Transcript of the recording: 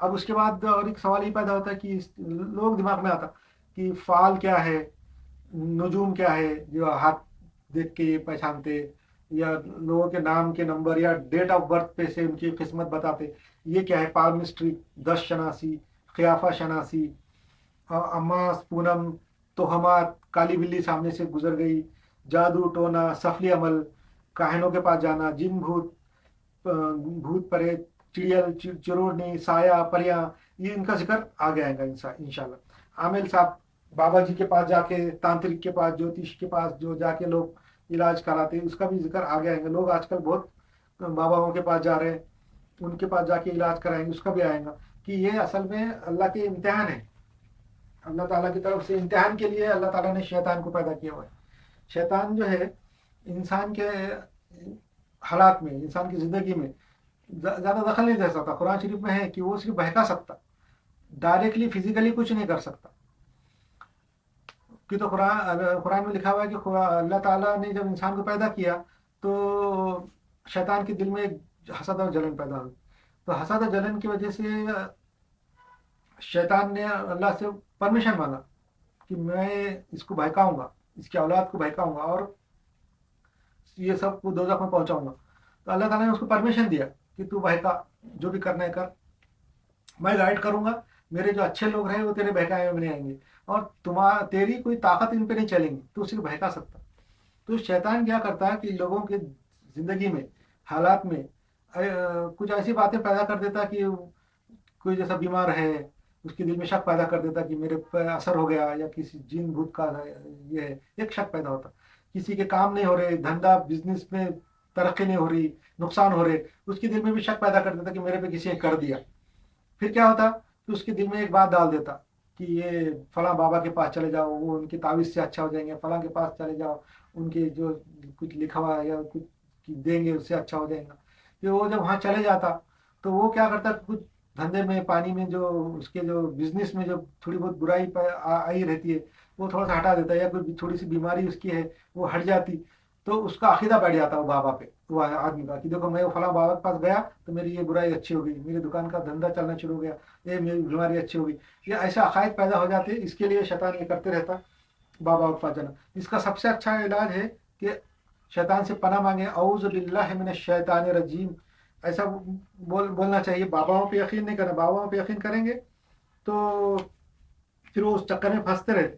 اب اس کے بعد اور ایک سوال یہ پیدا ہوتا ہے کہ لوگ دماغ میں آتا کہ فعال کیا ہے، نجوم کیا ہے جو ہاتھ دیکھ کے یہ پہچانتے، یا لوگوں کے نام کے نمبر یا ڈیٹ آف برتھ پہ سے ان کی قسمت بتاتے، یہ کیا ہے، پالمسٹری، دس شناسی، قیافہ شناسی، اماس پونم، توہمات، کالی بلی سامنے سے گزر گئی، جادو ٹونا، سفلی عمل، کاہنوں کے پاس جانا، جن بھوت، بھوت پریت، چڑیل چروڑنی، سایہ، پریاں، یہ ان کا ذکر آگے آئے گا انشاءاللہ۔ عامل صاحب بابا جی کے پاس جا کے، تانترک کے پاس، جوتش کے پاس جو جا کے لوگ علاج کراتے ہیں، اس کا بھی ذکر آگے آئیں گے۔ لوگ آج کل بہت باباؤں کے پاس جا رہے ہیں، ان کے پاس جا کے علاج کرائیں گے، اس کا بھی آئے گا کہ یہ اصل میں اللہ کے امتحان ہے، اللہ تعالیٰ کی طرف سے امتحان کے لیے اللہ تعالیٰ نے شیطان کو پیدا کیا ہوا ہے۔ شیطان جو ہے انسان کے حالات میں، انسان کی زندگی میں زیادہ دخل نہیں دے سکتا۔ قرآن شریف میں ہے کہ وہ صرف بہکا سکتا، ڈائریکٹلی فزیکلی کچھ نہیں کر سکتا، کہ تو قرآن میں لکھا ہوا ہے کہ اللہ تعالیٰ نے جب انسان کو پیدا کیا تو شیطان کے دل میں ایک حسد اور جلن پیدا ہوئی، تو حسد اور جلن کی وجہ سے شیطان نے اللہ سے پرمیشن مانگا کہ میں اس کو بہکاؤں گا، اس کی اولاد کو بہکاؤں گا اور یہ سب کو دوزخ میں پہنچاؤں گا۔ تو اللہ تعالیٰ نے اس کو پرمیشن دیا کہ تو بہکا، جو بھی کرنا ہے کر، میں گائیڈ کروں گا، میرے جو اچھے لوگ رہے وہ تیرے بہکائے میں نہیں آئیں گے، اور تیری کوئی طاقت ان پہ نہیں چلیں گی، تو صرف بہکا سکتا۔ تو شیطان کیا کرتا ہے کہ لوگوں کے زندگی میں، حالات میں کچھ ایسی باتیں پیدا کر دیتا کہ کوئی جیسا بیمار ہے اس کے دل میں شک پیدا کر دیتا کہ میرے پہ اثر ہو گیا، یا کسی جن بھوت کا یہ ہے، ایک شک پیدا ہوتا۔ کسی کے کام نہیں ہو رہے، دھندا بزنس میں ترقی نہیں ہو رہی، نقصان ہو رہے، اس کے دل میں بھی شک پیدا کر دیتا کہ میرے پہ کسی نے کر دیا۔ پھر کیا ہوتا کہ اس کے دل میں ایک بات ڈال دیتا کہ یہ فلاں بابا کے پاس چلے جاؤ، وہ ان کی تعویذ سے اچھا ہو جائیں گے، فلاں کے پاس چلے جاؤ، ان کے جو کچھ لکھا ہوا ہے یا کچھ دیں گے اس سے اچھا ہو جائے گا۔ کہ وہ جب وہاں چلے جاتا تو وہ کیا کرتا، کچھ دھندے میں، پانی میں، جو اس کے جو بزنس میں جو تھوڑی بہت برائی آئی رہتی ہے وہ تھوڑا سا ہٹا دیتا ہے، یا کوئی تھوڑی سی بیماری اس کی ہے وہ ہٹ جاتی، تو اس کا عقیدہ بیٹھ جاتا وہ بابا پہ، وہ آدمی کا، کہ دیکھو میں وہ فلاں بابا کے پاس گیا تو میری یہ برائی اچھی ہو گئی، میری دکان کا دھندا چلنا شروع ہو گیا، یہ میری بیماری اچھی ہو گئی۔ یہ ایسے عقائد پیدا ہو جاتے، اس کے لیے شیطان یہ کرتے رہتا بابا کے پاس جانا۔ اس کا سب سے اچھا علاج ہے کہ شیطان سے پناہ مانگے، اعوذ باللہ من الشیطان الرجیم، ایسا بولنا چاہیے۔ باباؤں پہ یقین نہیں کرنا، باباؤں پہ یقین کریں گے تو پھر وہ اس چکر میں پھنستے رہتے